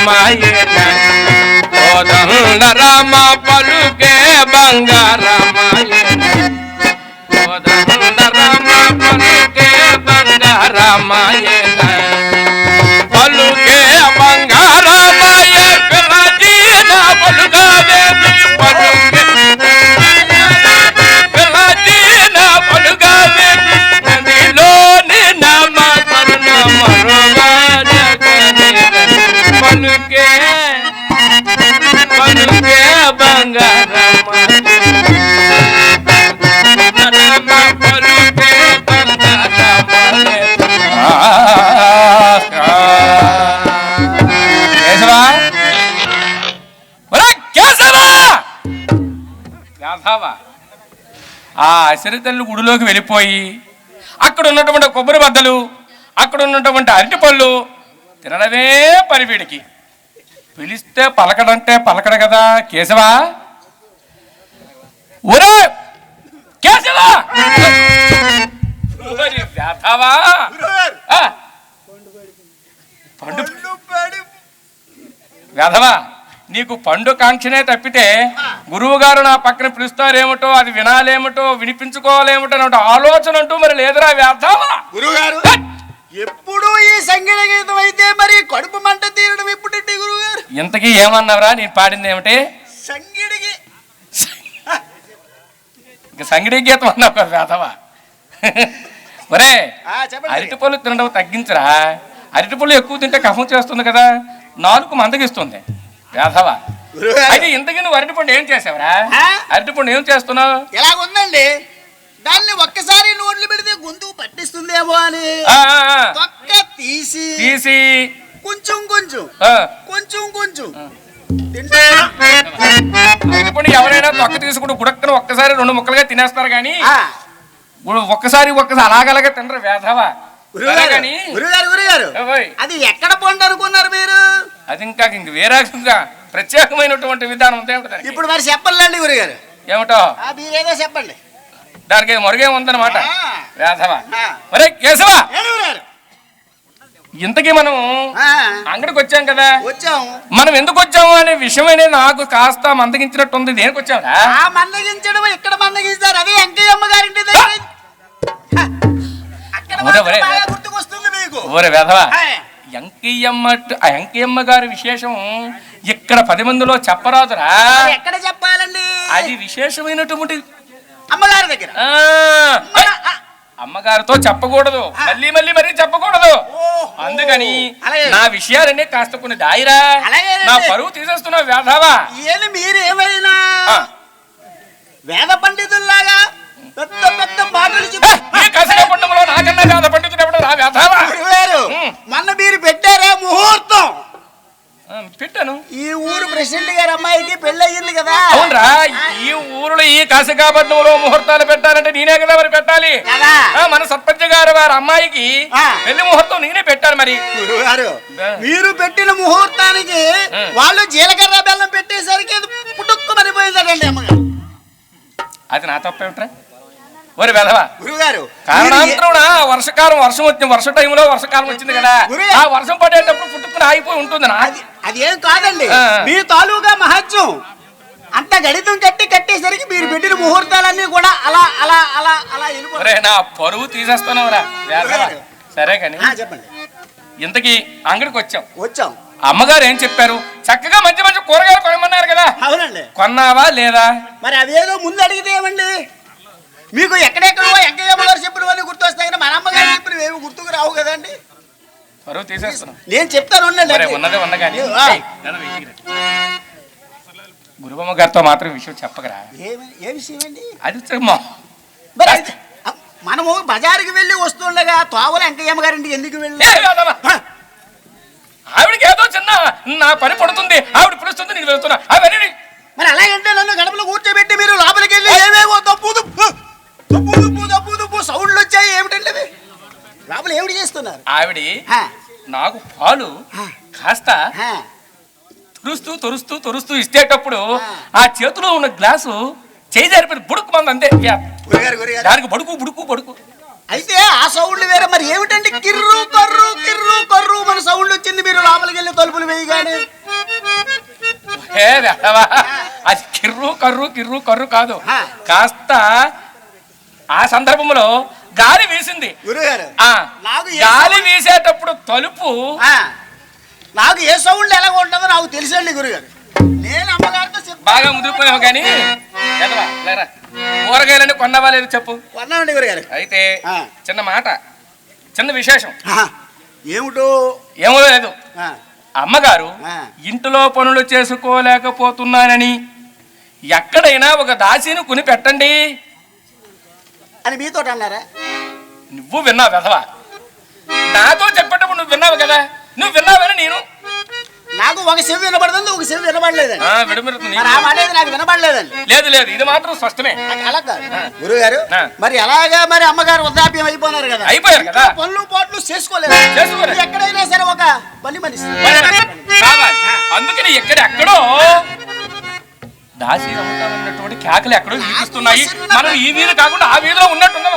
బంగారమాయన కోదండ రామ పలుకే బంగారమాయన కోదండ రామ పలుకే బంగారమాయన పలుకే బంగారమాయ పిల్లజీన పలుగావే పలుకే పిల్లజీన పలుగావే నదిలోని నామ కరుణ పలుకే పలుకే బంగారమ్మ పలుకే ఆ అసిరితల్లి గుడిలోకి వెళ్ళిపోయి అక్కడ ఉన్నటువంటి కొబ్బరి బద్దలు అక్కడ ఉన్నటువంటి అరటిపళ్ళు తినడమే పరివీడికి. పిలిస్తే పలకడంటే పలకడ కదా. కేశవా, ఒరే కేశవా, వేధవా, పండు వేధవా, నీకు పండు కాంక్షనే తప్పితే గురువు గారు నా పక్కన పిలుస్తారేమిటో, అది వినాలేమిటో, వినిపించుకోవాలేమిటో అన్నట్టు ఆలోచన అంటూ మరి లేదురా వేధవా. గురువు గారు ఎప్పుడు ఈ సంగీత గీతం అయితే మరి కడుపు మంట తీరడం ఎప్పుడండి గురువు గారు? ఇంతకీ ఏమన్నావురా? నేను పాడింది ఏమిటి? సంగీడికి ఇంకా సంగీత గీతం అన్నావు కదా వేధవా. ఒరే అరటిపళ్ళు తినడం తగ్గించరా. అరటిపళ్ళు ఎక్కువ తింటే కఫం చేస్తుంది కదా, నాలుగు మందగిస్తుంది వేధవా. అయితే ఇంతకీ నువ్వు అరటిపండు ఏం చేసావురా? అరటిపండు ఏం చేస్తున్నావు? ఎలాగుందండి, దాన్ని ఒక్కసారి నోట్లు పెడితే గొంతుకు పట్టిస్తుందేమో అని తొక్క తీసి తీసి కొంచెం కొంచెం కొంచెం కొంచెం అరటిపండు ఎవరైనా తొక్క తీసుకుంటూ గుడక్కను ఒక్కసారి 2 ముక్కలుగా తినేస్తారు కానీ ఒక్కసారి అలాగలాగా తినరు వేధవా. అది ఎక్కడ పండు అనుకున్నారు మీరు? అది ఇంకా వేరే ప్రత్యేకమైనటువంటి విధానం ఉంది. ఇప్పుడు మరి చెప్పండి గురుగారు. ఏమిటో మీరేదో చెప్పండి. దానికి మరుగే ఉందన్నమాట వేధవా. మరే కేశవా, ఇంతకీ మనం అంగడికి వచ్చాం కదా, మనం ఎందుకు వచ్చాము అనే విషయమైనా నాకు కాస్త మందగించినట్టుంది. దేనికి వచ్చాము? మందగించడం ఎక్కడ మందగిస్తారు? అదే వెంకయ్యమ్మ గారింటి దగ్గర. ఓరే వేధవా, వెంకయ్యమ్మ గారి విశేషం ఇక్కడ 10 మందిలో చెప్పరాదురా. ఎక్కడ చెప్పాలండి? అది విశేషమైనటువంటి అమ్మగారి దగ్గర. అమ్మగారితో చెప్పకూడదు, మళ్ళీ మరీ చెప్పకూడదు. అందుకని నా విషయాలన్నీ కాస్త కొన్ని దాయిరా. నా పరువు తీసేస్తున్నావు వేధవా. మీరు ఏమైనా వేద పండితుల్లాగా పెద్ద పెద్ద మాటలు పండుగలో నాకన్నా వేద పండితుడు ఎవడు రా వేధవా. మొన్న మీరు పెట్టారే ముహూర్తం? పెట్టాను. ఈ ఊరు ప్రెసిడెంట్ గారి అమ్మాయికి పెళ్లి అయ్యింది కదా. అవునరా, ఈ ఊరిలో ఈ కాశికాపట్నంలో ముహూర్తాలు పెట్టాలంటే నేనే కదా మరి పెట్టాలి. మన సర్పంచ్ గారు వారి అమ్మాయికి పెళ్లి ముహూర్తం నేనే పెట్టాను. మరి గురుగారు, మీరు పెట్టిన ముహూర్తానికి వాళ్ళు జీలకర్ర బెల్లం పెట్టేసరికి పుట్టుక్కు మరిపోయిందండి అమ్మగారు. అది నా తప్పేమిట్రా? ఒరే వేధవా, గురుగారు కారణాంతరం వర్షకాలం వర్షం వచ్చింది, వర్ష టైంలో వర్షకాలం వచ్చింది కదా, ఆ వర్షం పడేటప్పుడు పుట్టుకుని ఆగిపోయి ఉంటుంది. అదేం కాదండి, మీ తాలూకా మహత్యం అంత గణితం కట్టేసరికి మీరు పెట్టిన ముహూర్తాలన్నీ కూడా అలా అలా అలా అలా నా పరువు తీసేస్తున్నావురా వేధవా. సరే కానీ చెప్పండి, ఇంతకీ అంగడికి వచ్చాం. అమ్మగారు ఏం చెప్పారు? చక్కగా మంచి మంచి కూరగాయలు కొనమన్నారు కదా. అవునండి. కొన్నావా లేదా? మరి అదేదో ముందు అడిగితే ఏమండి, మీకు ఎక్కడెక్కడో వెంకయ్యమ్మ గారు చెప్పినవన్నీ గుర్తొస్తాయి కానీ మన అమ్మగారు చెప్పినవి ఏమి గుర్తుకు రావు కదండి. పరువు తీసేస్తున్నాం. నేను చెప్తాను ఉన్నదే ఉన్నగాని గురువమ్మ గారితో మాత్రం విషయం చెప్పగరా. ఏ విషయం అండి అది? మనము బజారుకి వెళ్ళి వస్తుండగా తోవల వెంకయ్యమ్మ గారింటికి ఎందుకు వెళ్ళి? ఆవిడకి ఏదో చిన్న నా పని పడుతుంది, ఆవిడ పిలుస్తుంది, నేను వెళ్తున్నా. అవన్నీ మరి అలాగంటే నన్ను గడపలో కూర్చోబెట్టి మీరు లోపలికి వెళ్ళి ఏవేవో తప్పు సౌండ్లు వచ్చాయి. ఏమిటండి అవి? లోపల ఏమిటి చేస్తున్నారు? ఆవిడ నాకు పాలు కాస్త తురుస్తూ ఇచ్చేటప్పుడు ఆ చేతిలో ఉన్న గ్లాసు చేయి జరిపి బుడుకు మంది అంతే. దానికి బడుకు. అయితే ఆ సౌండ్లు వేరే. మరి ఏమిటండి కిర్రు కర్రు కిర్రు కర్రు మన సౌండ్ వచ్చింది మీరు లోపలికి వెళ్ళి తలుపులు వేయగానే? అది కిర్రు కర్రు కాదు, కాస్త ఆ సందర్భంలో గాలి వీసింది. గాలి వీసేటప్పుడు తలుపు నాకు ఏ సౌండ్ ఎలా ఉంటుందో నాకు తెలుసండి గురుగారు. నేను అమ్మగారితో బాగా ముదిరిపోయావు కానీ కూరగాయలని కొన్నవా లేదు చెప్పు. కొన్నామండి గురుగారు. అయితే చిన్న మాట, చిన్న విశేషం ఏమిటో ఏమో లేదు. అమ్మగారు ఇంటిలో పనులు చేసుకోలేకపోతున్నానని ఎక్కడైనా ఒక దాసిని కొని పెట్టండి అని మీతో అన్నారా? నువ్వు విన్నావు వెధవా, నాతో చెప్పేటప్పుడు నువ్వు విన్నావు కదా. నువ్వు విన్నావని నేను, నాకు ఒక చెవి వినబడుతుంది, ఒక చెవి వినబడలేదండి. నాకు వినబడలేదండి. లేదు ఇది మాత్రం స్పష్టమే. అలా కాదు గురుగారు, మరి ఎలాగా మరి అమ్మగారు వృద్ధాప్యం అయిపోయారు కదా, పనులు పాటలు చేసుకోలేదు. ఎక్కడైనా సరే ఒక పని మనిషి కావాలి. అందుకని ఎక్కడెక్కడో దాసి రమ్మన్నటువంటి కేకలు ఎక్కడో వినిపిస్తున్నాయి. మనం ఈ వీధి కాకుండా ఆ వీధిలో ఉన్నట్టుందా?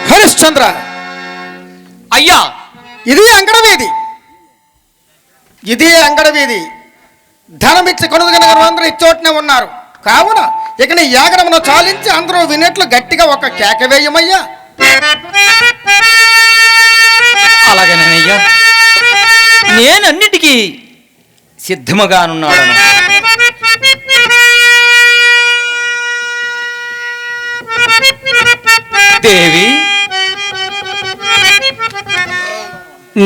హరిశ్చంద్ర అయ్యా, ఇది అంగడవీధి, ధనమిచ్చి కొనుగోలు అందరూ ఇచ్చోటనే ఉన్నారు. కావున ఇక నీ యాగరమును చాలించి అందరూ వినేట్లు గట్టిగా ఒక కేక వేయమయ్యా. అలాగేనయ్యా, నేనన్నిటికీ సిద్ధముగానున్నాడను. దేవి,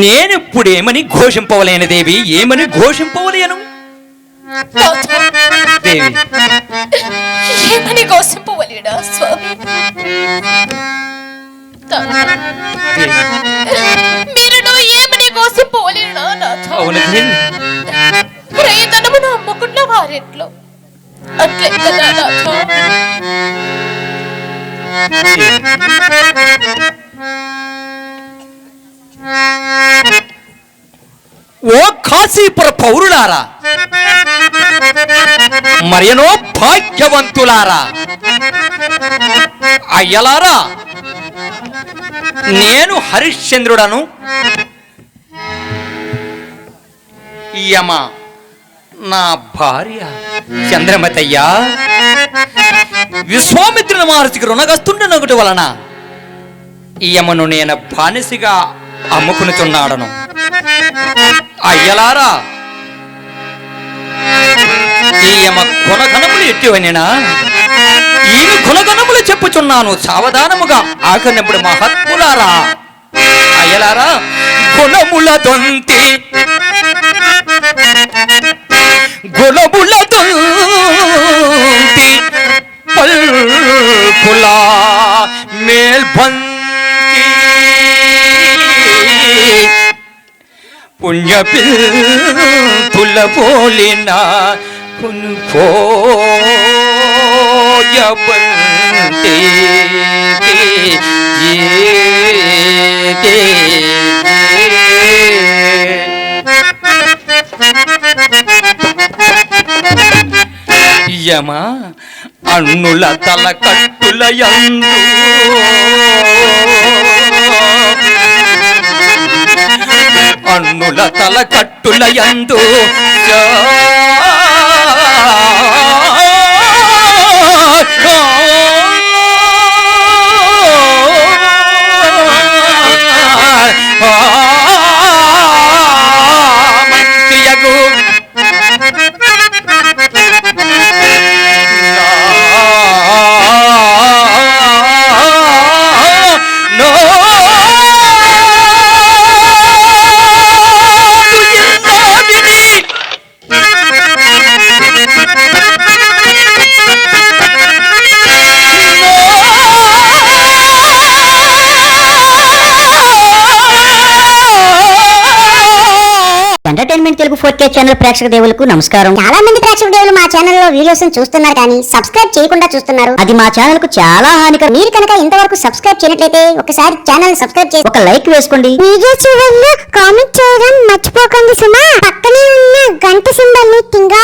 నేనిప్పుడేమని ఘోషింపవలేను దేవి, ఏమని ఘోషింపవలేను దేవి? ఏమని ఘోషింపవలేడా స్వామి? మీరు ఏమని ఘోషింపవలేడా? అవును ప్రయత్నమును అమ్ముకున్న వారెట్లో అట్లే కదా నాథ. ఓ కాశీపుర పౌరులారా, మరియనో భాగ్యవంతులారా, అయ్యలారా, నేను హరిశ్చంద్రుడను. యమ నా భార్య చంద్రమతయ్యా విశ్వామిత్రుల మహర్షికి రుణగస్తుండనొకటి వలన యమను నేను బానిసిగా అమ్ముకునుచున్నాడను. అయ్యలారా, ఈ యమ గుణగణములు ఎట్టివనినా ఈమె గుణగణములు చెప్పుచున్నాను, సావధానముగా ఆకనప్పుడు మహాత్ములారా. అయ్యలారా, గుణముల దొంతి పల్పులా మేల్బంతి పుణ్యపిల్తుల పోలిన కొనుకోయబంతి యమ అన్నుల తల కట్టుల యందు అన్నుల తల కట్టుల యందు మంత్రియగు నైన్ తెలుగు 4K ఛానల్ ప్రేక్షక దేవులకు నమస్కారం. చాలా మంది ప్రేక్షక దేవులు మా ఛానల్ లో వీడియోస్ చూస్తున్నారు కానీ సబ్స్క్రైబ్ చేయకుండా చూస్తున్నారు. అది మా ఛానల్ కు చాలా హానికరం. మీరు కనుక ఇంతవరకు సబ్స్క్రైబ్ చేయనట్లయితే ఒకసారి ఛానల్ సబ్స్క్రైబ్ చేసి ఒక లైక్ వేసుకోండి. వీడియో చివరిలో కామెంట్ చేయడం మర్చిపోకండి సుమా. పక్కనే ఉన్న గంట సింబల్ ని టింగా